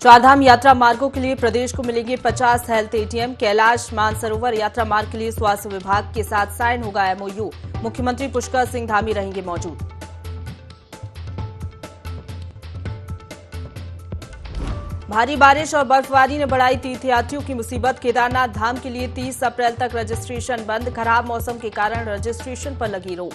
चारधाम यात्रा मार्गों के लिए प्रदेश को मिलेंगे 50 हेल्थ एटीएम। कैलाश मानसरोवर यात्रा मार्ग के लिए स्वास्थ्य विभाग के साथ साइन होगा एमओयू। मुख्यमंत्री पुष्कर सिंह धामी रहेंगे मौजूद। भारी बारिश और बर्फबारी ने बढ़ाई तीर्थयात्रियों की मुसीबत। केदारनाथ धाम के लिए 30 अप्रैल तक रजिस्ट्रेशन बंद। खराब मौसम के कारण रजिस्ट्रेशन पर लगी रोक।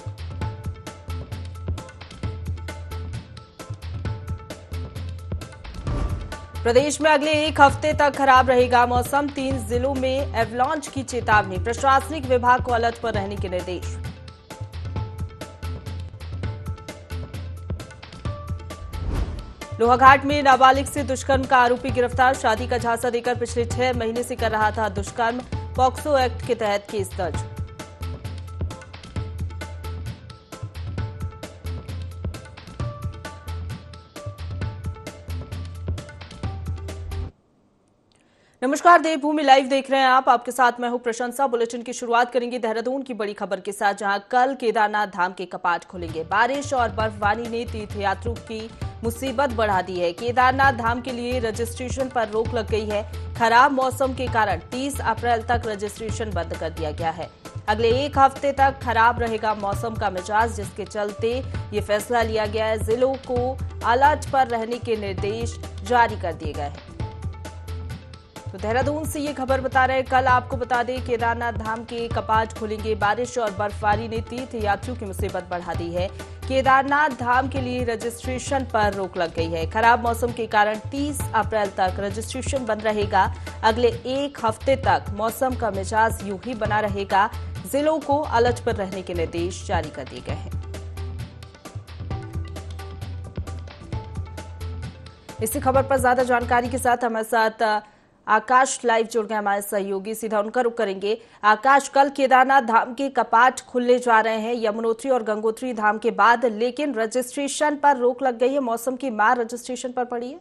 प्रदेश में अगले एक हफ्ते तक खराब रहेगा मौसम। 3 जिलों में एवलांच की चेतावनी। प्रशासनिक विभाग को अलर्ट पर रहने के निर्देश। लोहाघाट में नाबालिग से दुष्कर्म का आरोपी गिरफ्तार। शादी का झांसा देकर पिछले 6 महीने से कर रहा था दुष्कर्म। पॉक्सो एक्ट के तहत केस दर्ज। नमस्कार, देवभूमि लाइव देख रहे हैं आप। आपके साथ मैं हूं प्रशंसा। बुलेटिन की शुरुआत करेंगे देहरादून की बड़ी खबर के साथ, जहां कल केदारनाथ धाम के कपाट खुलेंगे। बारिश और बर्फबारी ने तीर्थयात्रियों की मुसीबत बढ़ा दी है। केदारनाथ धाम के लिए रजिस्ट्रेशन पर रोक लग गई है। खराब मौसम के कारण 30 अप्रैल तक रजिस्ट्रेशन बंद कर दिया गया है। अगले एक हफ्ते तक खराब रहेगा मौसम का मिजाज, जिसके चलते ये फैसला लिया गया है। जिलों को अलर्ट पर रहने के निर्देश जारी कर दिए गए हैं। तो देहरादून से ये खबर बता रहे हैं। कल आपको बता दें, केदारनाथ धाम के कपाट खुलेंगे। बारिश और बर्फबारी ने तीर्थयात्रियों की मुसीबत बढ़ा दी है। केदारनाथ धाम के लिए रजिस्ट्रेशन पर रोक लग गई है। खराब मौसम के कारण 30 अप्रैल तक रजिस्ट्रेशन बंद रहेगा। अगले एक हफ्ते तक मौसम का मिजाज यूं ही बना रहेगा। जिलों को अलर्ट पर रहने के निर्देश जारी कर दिए गए हैं। इसी खबर पर ज्यादा जानकारी के साथ हमारे साथ आकाश लाइव जुड़ गए हमारे सहयोगी। सीधा उनका रुख करेंगे। आकाश, कल केदारनाथ धाम के कपाट खुलने जा रहे हैं यमुनोत्री और गंगोत्री धाम के बाद, लेकिन रजिस्ट्रेशन पर रोक लग गई है। मौसम की मार रजिस्ट्रेशन पर पड़ी है।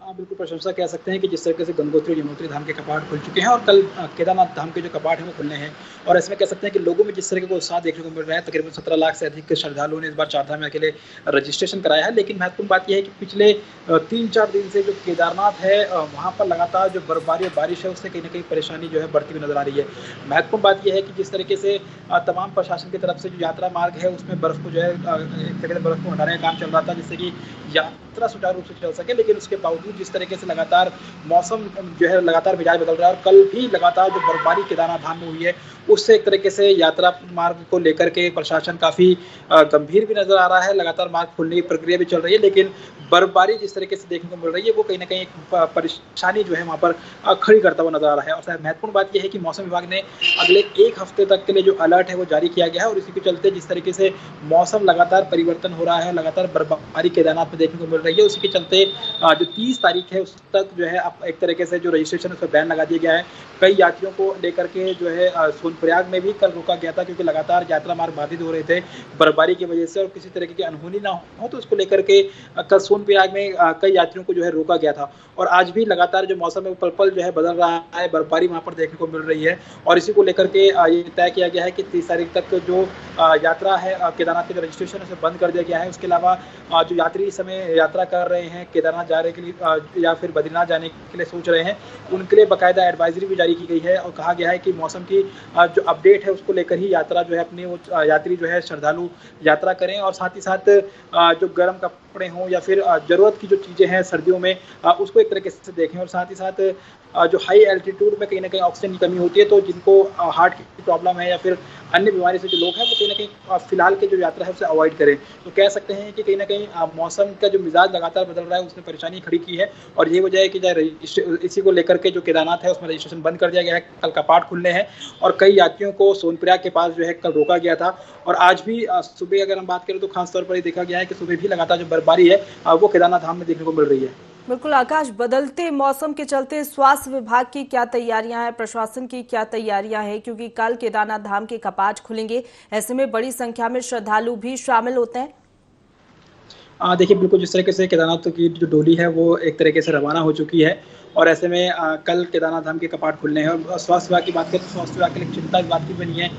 बिल्कुल प्रशंसा कह सकते हैं कि जिस तरीके से गंगोत्री और यमुनोत्री धाम के कपाट खुल चुके हैं और कल केदारनाथ धाम के जो कपाट हैं वो खुलने हैं, और इसमें कह सकते हैं कि लोगों में जिस तरीके का उत्साह देखने को मिल रहा है। तकरीबन 17 लाख से अधिक श्रद्धालुओं ने इस बार चारधाम में अकेले रजिस्ट्रेशन कराया है। लेकिन महत्वपूर्ण बात यह है कि पिछले 3-4 दिन से जो केदारनाथ है वहाँ पर लगातार जो बर्फबारी और बारिश है उससे कहीं ना कहीं परेशानी जो है बढ़ती हुई नजर आ रही है। महत्वपूर्ण बात यह है कि जिस तरीके से तमाम प्रशासन की तरफ से जो यात्रा मार्ग है उसमें बर्फ को जो है एक तरह से बर्फ को हटाने का काम चल रहा था, जिससे कि यात्रा सुचारू रूप से चल सके। लेकिन उसके बावजूद जिस तरीके से लगातार मौसम जो है लगातार मिजाज बदल रहा है, और कल भी लगातार जो बर्फबारी केदारनाथ धाम में हुई है उससे एक तरीके से यात्रा मार्ग को लेकर के प्रशासन काफी गंभीर भी नजर आ रहा है। लगातार मार्ग खुलने की प्रक्रिया भी चल रही है, लेकिन बर्फबारी जिस तरीके से देखने को मिल रही है वो कहीं ना कहीं एक परेशानी जो है वहाँ पर खड़ी करता हुआ नजर आ रहा है। और महत्वपूर्ण बात यह है कि मौसम विभाग ने अगले एक हफ्ते तक के लिए जो अलर्ट है वो जारी किया गया है, और इसी के चलते जिस तरीके से मौसम लगातार परिवर्तन हो रहा है, लगातार बर्फबारी केदारनाथ में देखने को मिल रही है, उसी के चलते जो 30 तारीख है उस तक जो है एक तरीके से जो रजिस्ट्रेशन उस पर बैन लगा दिया गया है। कई यात्रियों को लेकर के जो है सोनप्रयाग में भी कल रोका गया था, क्योंकि लगातार यात्रा मार्ग बाधित हो रहे थे बर्फबारी की वजह से, और किसी तरीके की अनहोनी ना हो तो उसको लेकर के कल सोनप्रयाग में कई यात्रियों को जो है रोका गया था। और आज भी लगातार जो मौसम है वो पल पल जो है बदल रहा है, बर्फबारी वहाँ पर देखने को मिल रही है, और इसी को लेकर के ये तय किया गया है कि 30 तारीख तक जो यात्रा है केदारनाथ के रजिस्ट्रेशन उसे बंद कर दिया गया है। उसके अलावा जो यात्री इस समय यात्रा कर रहे हैं केदारनाथ जाने के लिए या फिर बद्रीनाथ जाने के लिए सोच रहे हैं, उनके लिए बाकायदा एडवाइजरी भी जारी की गई है, और कहा गया है कि मौसम की जो अपडेट है उसको लेकर ही यात्रा जो है अपनी वो यात्री जो है श्रद्धालु यात्रा करें, और साथ ही साथ जो गर्म कपड़े हों या फिर जरूरत की जो चीज़ें हैं सर्दियों में उसको एक तरीके से देखें। और साथ ही साथ जो हाई एल्टीट्यूड में कहीं ना कहीं ऑक्सीजन की कमी होती है, तो जिनको हार्ट की प्रॉब्लम है या फिर अन्य बीमारी से जो लोग हैं वो कहीं ना कहीं फिलहाल के जो यात्रा है उसे अवॉइड करें। तो कह सकते हैं कि कहीं ना कहीं मौसम का जो मिजाज लगातार बदल रहा है उसने परेशानी खड़ी की है, और ये वजह है कि इसी को लेकर के जो केदारनाथ है उसमें रजिस्ट्रेशन बंद कर दिया गया है। कल कपाट खुलने हैं, और कई यात्रियों को सोनप्रयाग के पास जो है कल रोका गया था, और आज भी सुबह अगर हम बात करें तो खासतौर पर ये देखा गया है कि सुबह भी लगातार जो बर्फबारी है वो केदारनाथ धाम में देखने को मिल रही है। बिल्कुल आकाश, बदलते मौसम के चलते स्वास्थ्य विभाग की क्या तैयारियां हैं, प्रशासन की क्या तैयारियां हैं, क्योंकि कल केदारनाथ धाम के कपाट खुलेंगे, ऐसे में बड़ी संख्या में श्रद्धालु भी शामिल होते हैं। देखिए बिल्कुल जिस तरीके से केदारनाथ की जो डोली है वो एक तरीके से रवाना हो चुकी है, और ऐसे में कल केदारनाथ धाम के कपाट खुलने हैं। और स्वास्थ्य विभाग की बात करें तो स्वास्थ्य विभाग के लिए चिंता इस बात की बनी है,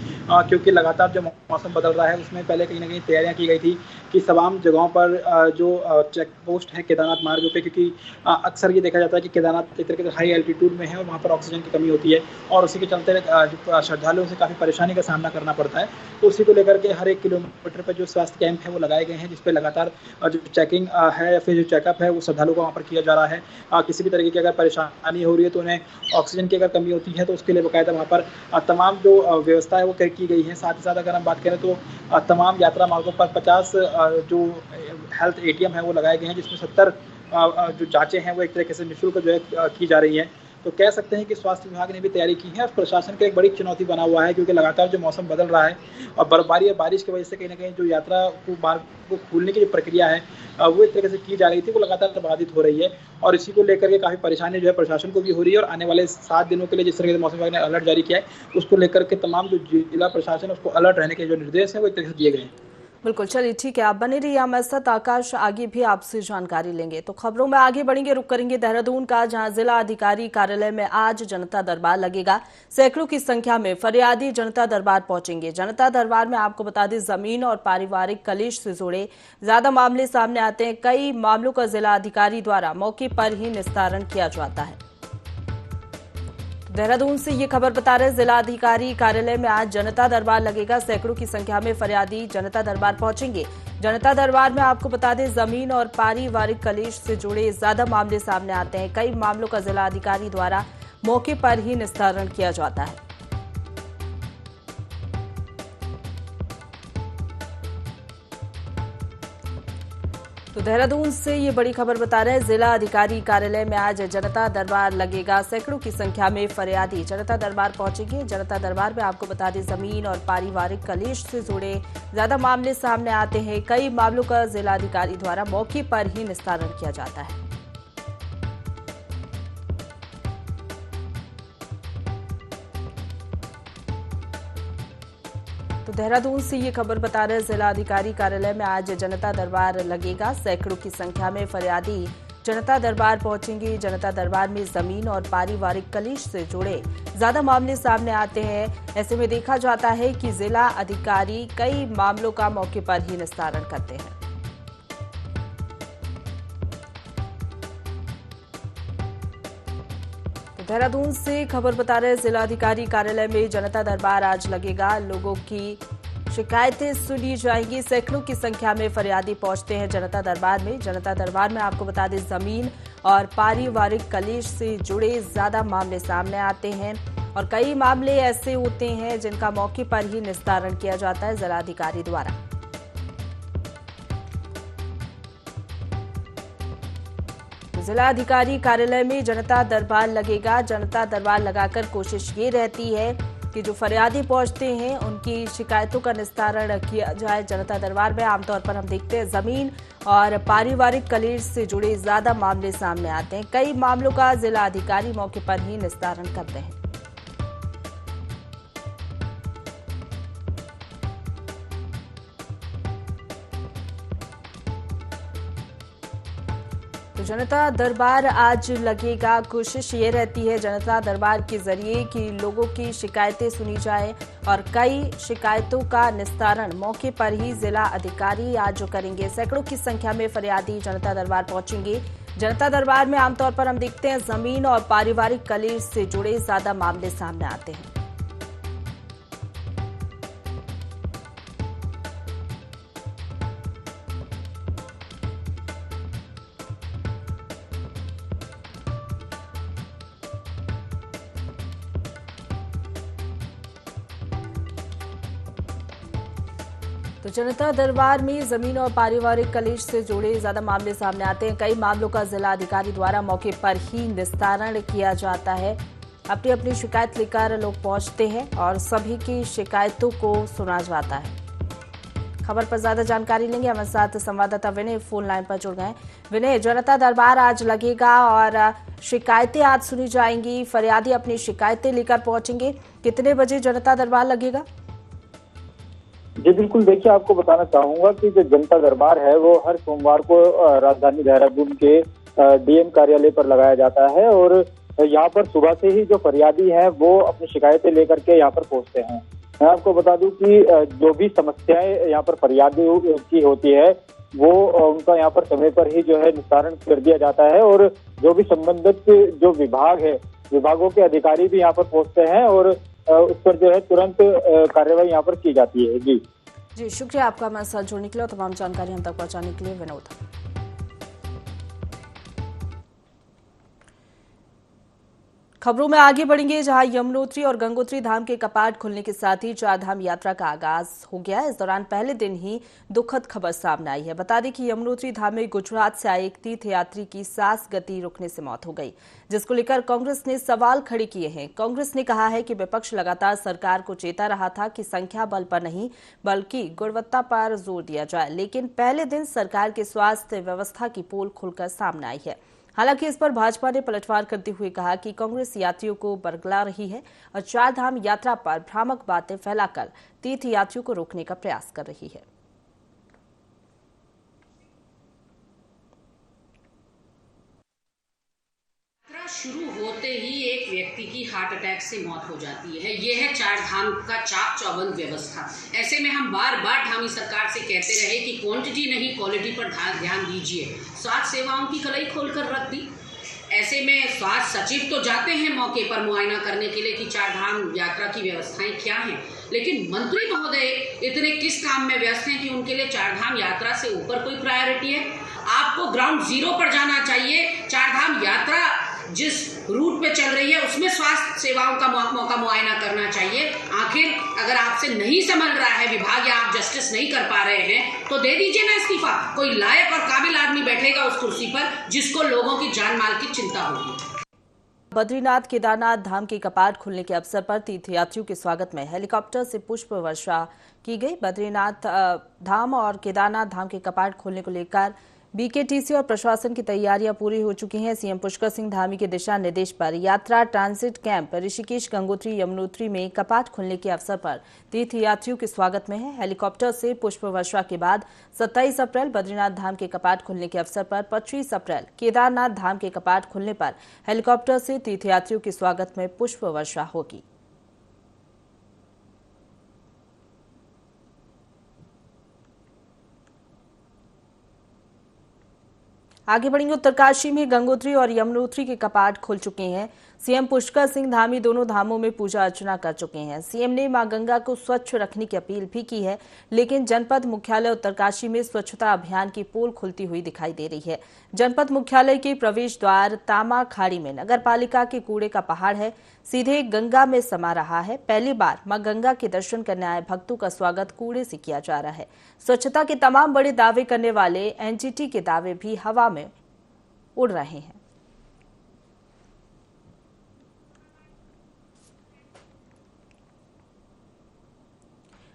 क्योंकि लगातार जो मौसम बदल रहा है उसमें पहले कहीं ना कहीं तैयारियां की गई थी कि तमाम जगहों पर जो चेक पोस्ट है केदारनाथ मार्गों पे, क्योंकि अक्सर ये देखा जाता है कि केदारनाथ एक तरीके से हाई एल्टीट्यूड में है और वहाँ पर ऑक्सीजन की कमी होती है और उसी के चलते जो श्रद्धालुओं से काफ़ी परेशानी का सामना करना पड़ता है। तो उसी को लेकर के हर 1 किलोमीटर पर जो स्वास्थ्य कैंप है वो लगाए गए हैं, जिसपे लगातार जो चेकिंग है या फिर जो चेकअप है वो श्रद्धालुओं को वहाँ पर किया जा रहा है। किसी भी तरीके की अगर परेशानी हो रही है तो उन्हें ऑक्सीजन की अगर कमी होती है तो उसके लिए बाकायदा वहाँ पर तमाम जो व्यवस्था है वो की गई है। साथ ही साथ अगर हम बात करें तो तमाम यात्रा मार्गों पर 50 जो हेल्थ एटीएम है वो लगाए गए हैं, जिसमें 70 जो जांचें हैं वो एक तरीके से निःशुल्क जो है की जा रही है। तो कह सकते हैं कि स्वास्थ्य विभाग ने भी तैयारी की है और प्रशासन का एक बड़ी चुनौती बना हुआ है, क्योंकि लगातार जो मौसम बदल रहा है और बर्फबारी और बारिश की वजह से कहीं ना कहीं जो यात्रा को मार्ग को खोलने की जो प्रक्रिया है वो एक तरीके से की जा रही थी, वो लगातार बाधित हो रही है और इसी को लेकर के काफ़ी परेशानी जो है प्रशासन को भी हो रही है। और आने वाले 7 दिनों के लिए जिस तरह से मौसम विभाग ने अलर्ट जारी किया है उसको लेकर के तमाम जो जिला प्रशासन है उसको अलर्ट रहने के जो निर्देश है वो एक तरीके से दिए गए हैं। बिल्कुल, चलिए ठीक है, आप बने रहिए हमारे साथ। आकाश, आगे भी आपसे जानकारी लेंगे। तो खबरों में आगे बढ़ेंगे, रुक करेंगे देहरादून का, जहां जिला अधिकारी कार्यालय में आज जनता दरबार लगेगा। सैकड़ों की संख्या में फरियादी जनता दरबार पहुंचेंगे। जनता दरबार में आपको बता दें, जमीन और पारिवारिक कलेश से जुड़े ज्यादा मामले सामने आते हैं। कई मामलों का जिला अधिकारी द्वारा मौके पर ही निस्तारण किया जाता है। देहरादून से ये खबर बता रहे जिला अधिकारी कार्यालय में आज जनता दरबार लगेगा। सैकड़ों की संख्या में फरियादी जनता दरबार पहुंचेंगे। जनता दरबार में आपको बता दें, जमीन और पारिवारिक कलेश से जुड़े ज्यादा मामले सामने आते हैं। कई मामलों का जिला अधिकारी द्वारा मौके पर ही निस्तारण किया जाता है। तो देहरादून से ये बड़ी खबर बता रहे हैं, जिला अधिकारी कार्यालय में आज जनता दरबार लगेगा। सैकड़ों की संख्या में फरियादी जनता दरबार पहुंचेंगे। जनता दरबार में आपको बता दें, जमीन और पारिवारिक कलेश से जुड़े ज्यादा मामले सामने आते हैं। कई मामलों का जिला अधिकारी द्वारा मौके पर ही निस्तारण किया जाता है। तो देहरादून से ये खबर बता रहे जिला अधिकारी कार्यालय में आज जनता दरबार लगेगा। सैकड़ों की संख्या में फरियादी जनता दरबार पहुंचेंगे। जनता दरबार में जमीन और पारिवारिक कलेश से जुड़े ज्यादा मामले सामने आते हैं। ऐसे में देखा जाता है कि जिला अधिकारी कई मामलों का मौके पर ही निस्तारण करते हैं। देहरादून से खबर बता रहे जिला अधिकारी कार्यालय में जनता दरबार आज लगेगा। लोगों की शिकायतें सुनी जाएंगी। सैकड़ों की संख्या में फरियादी पहुंचते हैं जनता दरबार में। जनता दरबार में आपको बता दें, जमीन और पारिवारिक कलेश से जुड़े ज्यादा मामले सामने आते हैं और कई मामले ऐसे होते हैं जिनका मौके पर ही निस्तारण किया जाता है जिला अधिकारी द्वारा। जिला अधिकारी कार्यालय में जनता दरबार लगेगा। जनता दरबार लगाकर कोशिश ये रहती है कि जो फरियादी पहुंचते हैं उनकी शिकायतों का निस्तारण किया जाए। जनता दरबार में आमतौर पर हम देखते हैं जमीन और पारिवारिक कलेश से जुड़े ज्यादा मामले सामने आते हैं। कई मामलों का जिला अधिकारी मौके पर ही निस्तारण करते हैं। तो जनता दरबार आज लगेगा। कोशिश ये रहती है जनता दरबार के जरिए कि लोगों की शिकायतें सुनी जाए और कई शिकायतों का निस्तारण मौके पर ही जिला अधिकारी आज जो करेंगे। सैकड़ों की संख्या में फरियादी जनता दरबार पहुंचेंगे। जनता दरबार में आमतौर पर हम देखते हैं जमीन और पारिवारिक कलेश से जुड़े ज्यादा मामले सामने आते हैं। तो जनता दरबार में जमीन और पारिवारिक कलेश से जुड़े ज्यादा मामले सामने आते हैं। कई मामलों का जिला अधिकारी द्वारा मौके पर ही निस्तारण किया जाता है। अपनी अपनी शिकायत लेकर लोग पहुंचते हैं और सभी की शिकायतों को सुना जाता है। खबर पर ज्यादा जानकारी लेंगे, हमारे साथ संवाददाता विनय फोन लाइन पर जुड़ गए। विनय, जनता दरबार आज लगेगा और शिकायतें आज सुनी जाएंगी। फरियादी अपनी शिकायतें लेकर पहुंचेंगे। कितने बजे जनता दरबार लगेगा? जी बिल्कुल, देखिए आपको बताना चाहूंगा कि जो जनता दरबार है वो हर सोमवार को राजधानी देहरादून के डीएम कार्यालय पर लगाया जाता है और यहाँ पर सुबह से ही जो फरियादी हैं वो अपनी शिकायतें लेकर के यहाँ पर पहुंचते हैं। मैं आपको बता दूं कि जो भी समस्याएं यहाँ पर फरियादी की होती है वो उनका यहाँ पर समय पर ही जो है निस्तारण कर दिया जाता है और जो भी संबंधित जो विभाग है, विभागों के अधिकारी भी यहाँ पर पहुंचते हैं और उस पर जो है तुरंत कार्रवाई यहाँ पर की जाती है। जी जी, शुक्रिया आपका हमारे साथ जुड़ने के लिए और तमाम जानकारी हम तक पहुंचाने के लिए, विनोद। खबरों में आगे बढ़ेंगे, जहां यमुनोत्री और गंगोत्री धाम के कपाट खुलने के साथ ही चार धाम यात्रा का आगाज हो गया है। इस दौरान पहले दिन ही दुखद खबर सामने आई है। बता दें कि यमुनोत्री धाम में गुजरात से आए एक तीर्थयात्री की सांस गति रुकने से मौत हो गई, जिसको लेकर कांग्रेस ने सवाल खड़े किए हैं। कांग्रेस ने कहा है कि विपक्ष लगातार सरकार को चेता रहा था कि संख्या बल पर नहीं बल्कि गुणवत्ता पर जोर दिया जाए, लेकिन पहले दिन सरकार की स्वास्थ्य व्यवस्था की पोल खुलकर सामने आई है। हालांकि इस पर भाजपा ने पलटवार करते हुए कहा कि कांग्रेस यात्रियों को बरगला रही है और चार धाम यात्रा पर भ्रामक बातें फैलाकर तीर्थ यात्रियों को रोकने का प्रयास कर रही है। शुरू होते ही एक व्यक्ति की हार्ट अटैक से मौत हो जाती है। यह है चार धाम का चाक चौबंद व्यवस्था। ऐसे में हम बार बार धामी सरकार से कहते रहे कि क्वांटिटी नहीं क्वालिटी पर ध्यान दीजिए। स्वास्थ्य सेवाओं की कलाई खोलकर रख दी। ऐसे में स्वास्थ्य सचिव तो जाते हैं मौके पर मुआयना करने के लिए कि चार धाम यात्रा की व्यवस्थाएं क्या हैं, लेकिन मंत्री महोदय इतने किस काम में व्यस्त हैं कि उनके लिए चार धाम यात्रा से ऊपर कोई प्रायोरिटी है? आपको ग्राउंड जीरो पर जाना चाहिए। चार धाम यात्रा जिस रूट पे चल रही है उसमें स्वास्थ्य सेवाओं का मौका मुआयना करना चाहिए। आखिर अगर आपसे नहीं संभल रहा है विभाग या आप जस्टिस नहीं कर पा रहे हैं तो दे दीजिए ना इस्तीफा। कोई लायक और काबिल आदमी बैठेगा उस कुर्सी पर जिसको लोगों की जान माल की चिंता होगी। बद्रीनाथ केदारनाथ धाम के कपाट खुलने के अवसर पर तीर्थयात्रियों के स्वागत में हेलीकॉप्टर से पुष्प वर्षा की गई। बद्रीनाथ धाम और केदारनाथ धाम के कपाट खोलने को लेकर बीकेटीसी और प्रशासन की तैयारियां पूरी हो चुकी हैं। सीएम पुष्कर सिंह धामी के दिशा निर्देश पर यात्रा ट्रांजिट कैंप ऋषिकेश गंगोत्री यमुनोत्री में कपाट खुलने के अवसर पर तीर्थयात्रियों के स्वागत में है। हेलीकॉप्टर से पुष्प वर्षा के बाद 27 अप्रैल बद्रीनाथ धाम के कपाट खुलने के अवसर पर 25 अप्रैल केदारनाथ धाम के कपाट खुलने पर हेलीकॉप्टर से तीर्थयात्रियों के स्वागत में पुष्प वर्षा होगी। आगे बढ़ेंगे, उत्तरकाशी में गंगोत्री और यमुनोत्री के कपाट खुल चुके हैं। सीएम पुष्कर सिंह धामी दोनों धामों में पूजा अर्चना कर चुके हैं। सीएम ने मां गंगा को स्वच्छ रखने की अपील भी की है, लेकिन जनपद मुख्यालय उत्तरकाशी में स्वच्छता अभियान की पोल खुलती हुई दिखाई दे रही है। जनपद मुख्यालय के प्रवेश द्वार तामा खाड़ी में नगर पालिका के कूड़े का पहाड़ है, सीधे गंगा में समा रहा है। पहली बार मां गंगा के दर्शन करने आए भक्तों का स्वागत कूड़े से किया जा रहा है। स्वच्छता के तमाम बड़े दावे करने वाले एनजीटी के दावे भी हवा में उड़ रहे हैं।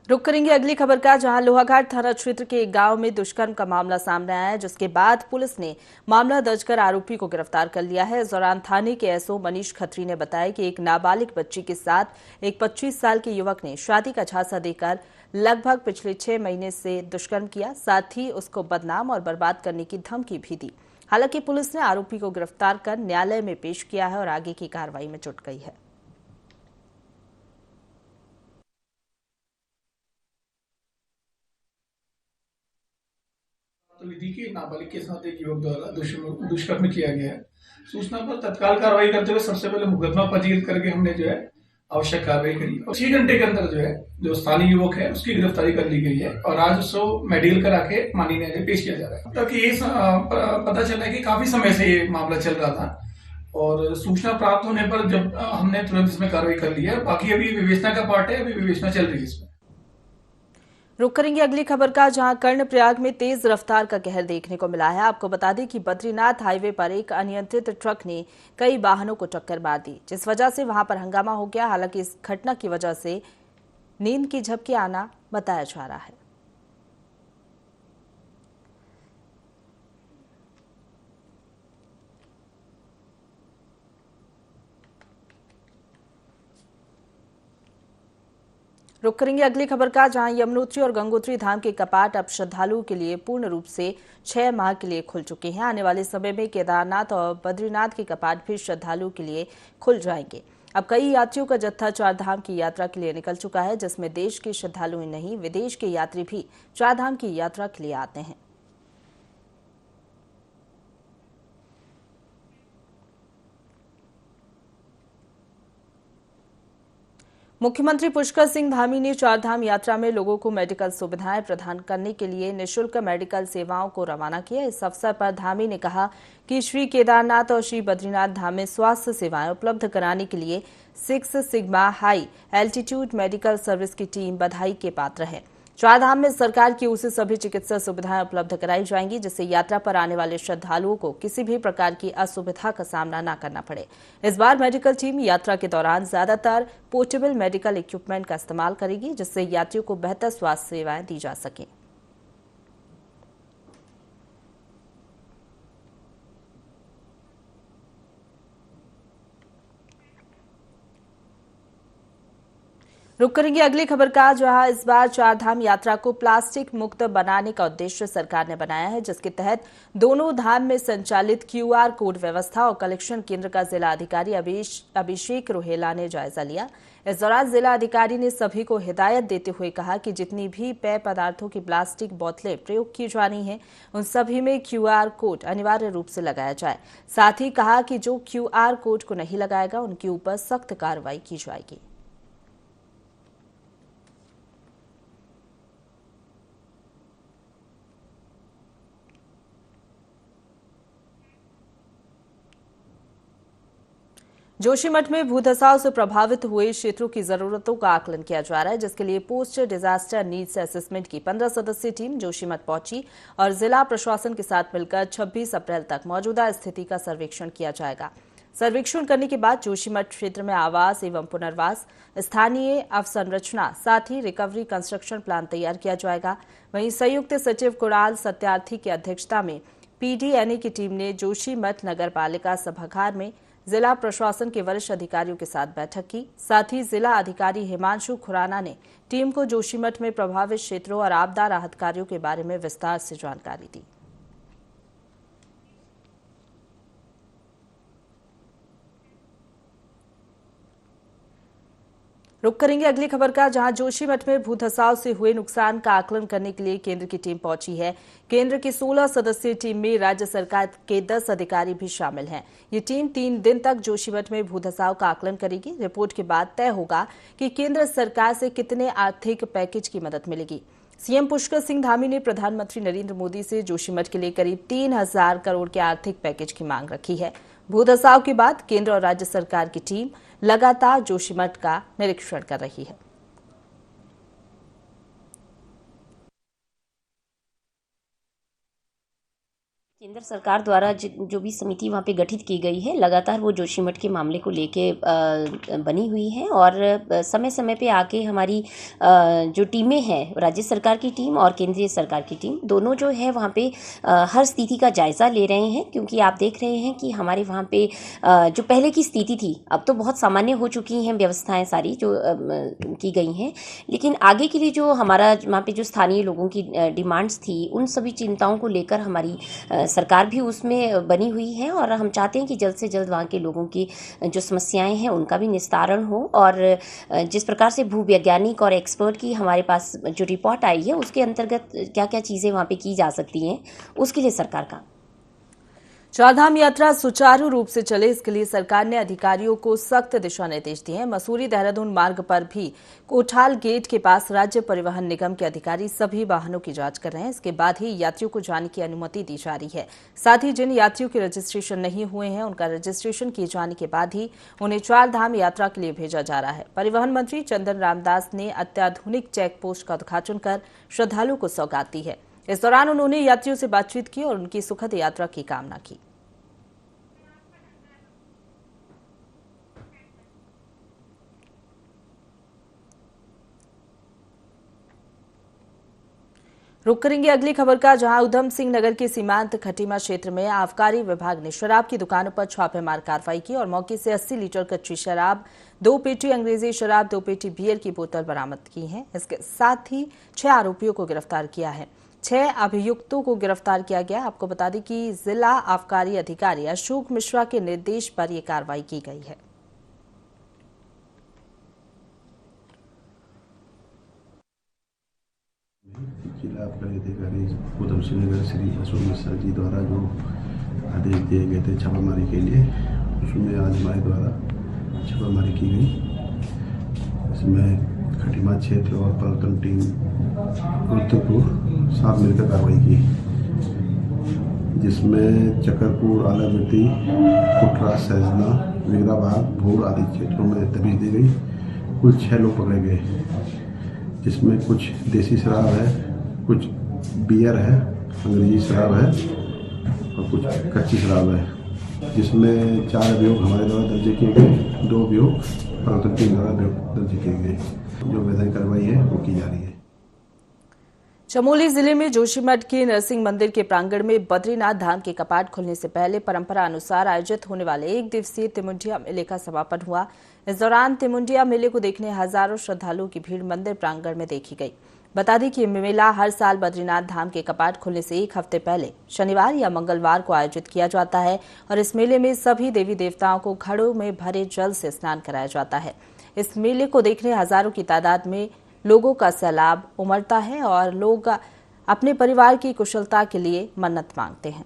रुक करेंगे अगली खबर का, जहां लोहाघाट थाना क्षेत्र के एक गांव में दुष्कर्म का मामला सामने आया है, जिसके बाद पुलिस ने मामला दर्ज कर आरोपी को गिरफ्तार कर लिया है। इस दौरान थाने के एसओ मनीष खत्री ने बताया कि एक नाबालिग बच्ची के साथ एक 25 साल के युवक ने शादी का झांसा देकर लगभग पिछले 6 महीने से दुष्कर्म किया, साथ ही उसको बदनाम और बर्बाद करने की धमकी भी दी। हालांकि पुलिस ने आरोपी को गिरफ्तार कर न्यायालय में पेश किया है और आगे की कार्रवाई में जुट गई है। विधि के नाबालिग के साथ एक युवक द्वारा दुष्कर्म किया गया है। सूचना पर तत्काल कार्रवाई करते हुए सबसे पहले मुकदमा पंजीकृत करके हमने जो है आवश्यक कार्रवाई करी और 6 घंटे के अंदर जो है जो स्थानीय युवक है उसकी गिरफ्तारी कर ली गई है और आज उसको मेडिकल करा के माननीय न्यायालय पेश किया जा रहा है। तक ये पता चला है कि काफी समय से ये मामला चल रहा था और सूचना प्राप्त होने पर जब हमने तुरंत इसमें कार्रवाई कर ली है। बाकी अभी विवेचना का पार्ट है, अभी विवेचना चल रही है इसमें। रुक करेंगे अगली खबर का, जहां कर्णप्रयाग में तेज रफ्तार का कहर देखने को मिला है। आपको बता दें कि बद्रीनाथ हाईवे पर एक अनियंत्रित ट्रक ने कई वाहनों को टक्कर मार दी, जिस वजह से वहां पर हंगामा हो गया। हालांकि इस घटना की वजह से नींद की झपकी आना बताया जा रहा है। रुक करेंगे अगली खबर का, जहां यमुनोत्री और गंगोत्री धाम के कपाट अब श्रद्धालुओं के लिए पूर्ण रूप से 6 माह के लिए खुल चुके हैं। आने वाले समय में केदारनाथ और बद्रीनाथ के कपाट भी श्रद्धालुओं के लिए खुल जाएंगे। अब कई यात्रियों का जत्था चार धाम की यात्रा के लिए निकल चुका है, जिसमें देश के श्रद्धालु ही नहीं, विदेश के यात्री भी चार धाम की यात्रा के लिए आते हैं। मुख्यमंत्री पुष्कर सिंह धामी ने चारधाम यात्रा में लोगों को मेडिकल सुविधाएं प्रदान करने के लिए निःशुल्क मेडिकल सेवाओं को रवाना किया। इस अवसर पर धामी ने कहा कि श्री केदारनाथ और श्री बद्रीनाथ धाम में स्वास्थ्य सेवाएं उपलब्ध कराने के लिए 6 sigma high altitude medical service की टीम बधाई के पात्र है। चारधाम में सरकार की ओर से सभी चिकित्सा सुविधाएं उपलब्ध कराई जाएंगी, जिससे यात्रा पर आने वाले श्रद्धालुओं को किसी भी प्रकार की असुविधा का सामना न करना पड़े। इस बार मेडिकल टीम यात्रा के दौरान ज्यादातर पोर्टेबल मेडिकल इक्विपमेंट का इस्तेमाल करेगी, जिससे यात्रियों को बेहतर स्वास्थ्य सेवाएं दी जा सकें। रुक करेंगे अगली खबर का, जहां इस बार चारधाम यात्रा को प्लास्टिक मुक्त बनाने का उद्देश्य सरकार ने बनाया है, जिसके तहत दोनों धाम में संचालित QR कोड व्यवस्था और कलेक्शन केंद्र का जिला अधिकारी अभिषेक रोहेला ने जायजा लिया। इस दौरान जिला अधिकारी ने सभी को हिदायत देते हुए कहा कि जितनी भी पेय पदार्थों की प्लास्टिक बोतलें प्रयोग की जानी हैं, उन सभी में QR कोड अनिवार्य रूप से लगाया जाए। साथ ही कहा कि जो QR कोड को नहीं लगाएगा, उनके ऊपर सख्त कार्रवाई की जाएगी। जोशीमठ में भूधसाव से प्रभावित हुए क्षेत्रों की जरूरतों का आकलन किया जा रहा है, जिसके लिए पोस्ट डिजास्टर नीड्स असेसमेंट की 15 सदस्यीय टीम जोशीमठ पहुंची और जिला प्रशासन के साथ मिलकर 26 अप्रैल तक मौजूदा स्थिति का सर्वेक्षण किया जाएगा। सर्वेक्षण करने के बाद जोशीमठ क्षेत्र में आवास एवं पुनर्वास, स्थानीय अवसंरचना, साथ ही रिकवरी कंस्ट्रक्शन प्लान तैयार किया जाएगा। वहीं संयुक्त सचिव कुणाल सत्यार्थी की अध्यक्षता में PDNA की टीम ने जोशीमठ नगर पालिका सभागार में जिला प्रशासन के वरिष्ठ अधिकारियों के साथ बैठक की। साथ ही जिला अधिकारी हिमांशु खुराना ने टीम को जोशीमठ में प्रभावित क्षेत्रों और आपदा राहत कार्यों के बारे में विस्तार से जानकारी दी। रुक करेंगे अगली खबर का, जहां जोशीमठ में भूधसाव से हुए नुकसान का आकलन करने के लिए केंद्र की टीम पहुंची है। केंद्र की 16 सदस्यीय टीम में राज्य सरकार के 10 अधिकारी भी शामिल हैं। ये टीम 3 दिन तक जोशीमठ में भूधसाव का आकलन करेगी। रिपोर्ट के बाद तय होगा कि केंद्र सरकार से कितने आर्थिक पैकेज की मदद मिलेगी। सीएम पुष्कर सिंह धामी ने प्रधानमंत्री नरेंद्र मोदी से जोशीमठ के लिए करीब 3000 करोड़ के आर्थिक पैकेज की मांग रखी है। भूधसाव के बाद केंद्र और राज्य सरकार की टीम लगातार जोशीमठ का निरीक्षण कर रही है। केंद्र सरकार द्वारा जो भी समिति वहाँ पे गठित की गई है, लगातार वो जोशीमठ के मामले को लेके बनी हुई है और समय समय पे आके हमारी जो टीमें हैं, राज्य सरकार की टीम और केंद्रीय सरकार की टीम, दोनों जो है वहाँ पे हर स्थिति का जायज़ा ले रहे हैं। क्योंकि आप देख रहे हैं कि हमारे वहाँ पे जो पहले की स्थिति थी, अब तो बहुत सामान्य हो चुकी हैं व्यवस्थाएँ सारी जो की गई हैं, लेकिन आगे के लिए जो हमारा वहाँ पे जो स्थानीय लोगों की डिमांड्स थी, उन सभी चिंताओं को लेकर हमारी सरकार भी उसमें बनी हुई है और हम चाहते हैं कि जल्द से जल्द वहाँ के लोगों की जो समस्याएं हैं उनका भी निस्तारण हो। और जिस प्रकार से भूवैज्ञानिक और एक्सपर्ट की हमारे पास जो रिपोर्ट आई है, उसके अंतर्गत क्या क्या चीज़ें वहाँ पे की जा सकती हैं, उसके लिए सरकार का चारधाम यात्रा सुचारू रूप से चले, इसके लिए सरकार ने अधिकारियों को सख्त दिशा निर्देश दिए हैं। मसूरी देहरादून मार्ग पर भी कोठाल गेट के पास राज्य परिवहन निगम के अधिकारी सभी वाहनों की जांच कर रहे हैं। इसके बाद ही यात्रियों को जाने की अनुमति दी जा रही है। साथ ही जिन यात्रियों के रजिस्ट्रेशन नहीं हुए हैं, उनका रजिस्ट्रेशन किए जाने के बाद ही उन्हें चारधाम यात्रा के लिए भेजा जा रहा है। परिवहन मंत्री चंदन रामदास ने अत्याधुनिक चेक पोस्ट का उद्घाटन कर श्रद्धालुओं को सौगात दी है। इस दौरान उन्होंने यात्रियों से बातचीत की और उनकी सुखद यात्रा की कामना की। रुक करेंगे अगली खबर का, जहां उधम सिंह नगर के सीमांत खटीमा क्षेत्र में आबकारी विभाग ने शराब की दुकानों पर छापेमार कार्रवाई की और मौके से 80 लीटर कच्ची शराब, 2 पेटी अंग्रेजी शराब, 2 पेटी बियर की बोतल बरामद की है। इसके साथ ही 6 आरोपियों को गिरफ्तार किया है। 6 अभियुक्तों को गिरफ्तार किया गया। आपको बता दें कि जिला आबकारी अधिकारी अशोक मिश्रा के निर्देश पर यह कार्रवाई की गई है। जिला आबकारी अधिकारी उधम सिंह नगर श्री अशोक मिश्रा जी द्वारा जो आदेश दिए गए थे छापामारी के लिए, उसमें आज हमारे द्वारा छापामारी की गई। इसमें खटीमा क्षेत्र और पलटन टीम रुद्रपुर साथ मिलकर कार्रवाई की, जिसमें चकरपुर, आलामिट्टी, कुटरा, सहजना, विगराबाद, भोर आदि क्षेत्रों में तबीज दी गई। कुल 6 लोग पकड़े गए, जिसमें कुछ देसी शराब है, कुछ बियर है, अंग्रेजी शराब है और कुछ कच्ची शराब है, जिसमें 4 अभियोग हमारे द्वारा दर्ज किए गए, 2 अभियोग पलटन टीम द्वारा दर्ज किए गए। जो वैधानिक कार्रवाई है वो की जा रही है। चमोली जिले में जोशीमठ के नरसिंह मंदिर के प्रांगण में बद्रीनाथ धाम के कपाट खुलने से पहले परंपरा अनुसार आयोजित होने वाले 1 दिवसीय तिमुंडिया मेले का समापन हुआ। इस दौरान तिमुंडिया मेले को देखने हजारों श्रद्धालुओं की भीड़ मंदिर प्रांगण में देखी गई। बता दें कि ये मेला हर साल बद्रीनाथ धाम के कपाट खुलने से 1 हफ्ते पहले शनिवार या मंगलवार को आयोजित किया जाता है और इस मेले में सभी देवी देवताओं को घड़ों में भरे जल से स्नान कराया जाता है। इस मेले को देखने हजारों की तादाद में लोगों का सैलाब उमड़ता है और लोग अपने परिवार की कुशलता के लिए मन्नत मांगते हैं।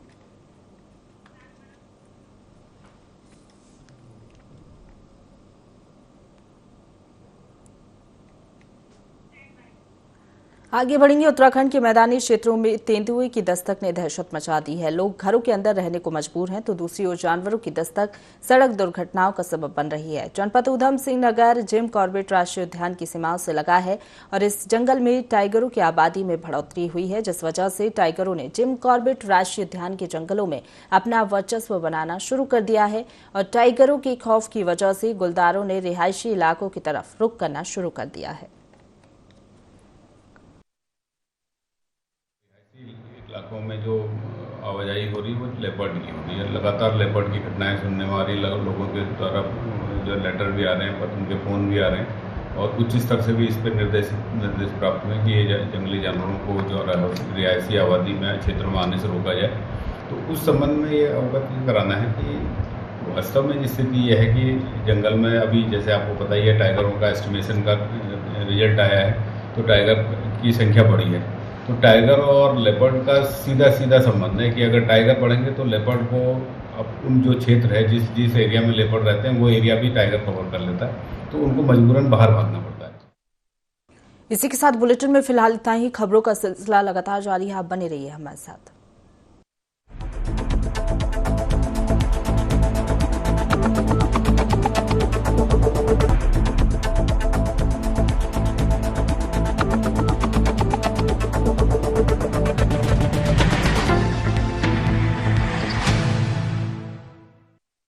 आगे बढ़ेंगे। उत्तराखंड के मैदानी क्षेत्रों में तेंदुए की दस्तक ने दहशत मचा दी है। लोग घरों के अंदर रहने को मजबूर हैं तो दूसरी ओर जानवरों की दस्तक सड़क दुर्घटनाओं का सबब बन रही है। जनपद उधम सिंह नगर जिम कॉर्बेट राष्ट्रीय उद्यान की सीमाओं से लगा है और इस जंगल में टाइगरों की आबादी में बढ़ोतरी हुई है, जिस वजह से टाइगरों ने जिम कॉर्बेट राष्ट्रीय उद्यान के जंगलों में अपना वर्चस्व बनाना शुरू कर दिया है और टाइगरों के खौफ की वजह से गुलदारों ने रिहायशी इलाकों की तरफ रुख करना शुरू कर दिया है। इलाकों में जो आवाजाही हो रही है वो लेपर्ड की हो रही है। लगातार लेपर्ड की घटनाएं सुनने में आ रही, लोगों के द्वारा जो लेटर भी आ रहे हैं, उनके फ़ोन भी आ रहे हैं और उच्च स्तर से भी इस पर निर्देश प्राप्त हुए कि ये जंगली जानवरों को जो रिहायशी आबादी में क्षेत्रों में आने से रोका जाए। तो उस संबंध में ये अवगत कराना है कि वास्तव में स्थिति यह है कि जंगल में अभी जैसे आपको पता ही है टाइगरों का एस्टिमेशन का रिजल्ट आया है, तो टाइगर की संख्या बढ़ी है। तो टाइगर और लेपर्ड का सीधा संबंध है कि अगर टाइगर बढ़ेंगे तो लेपर्ड को अब उन जो क्षेत्र है जिस एरिया में लेपर्ड रहते हैं वो एरिया भी टाइगर कवर कर लेता है, तो उनको मजबूरन बाहर भागना पड़ता है। इसी के साथ बुलेटिन में फिलहाल इतना ही। खबरों का सिलसिला लगातार जारी है, आप बने रहिए हमारे साथ।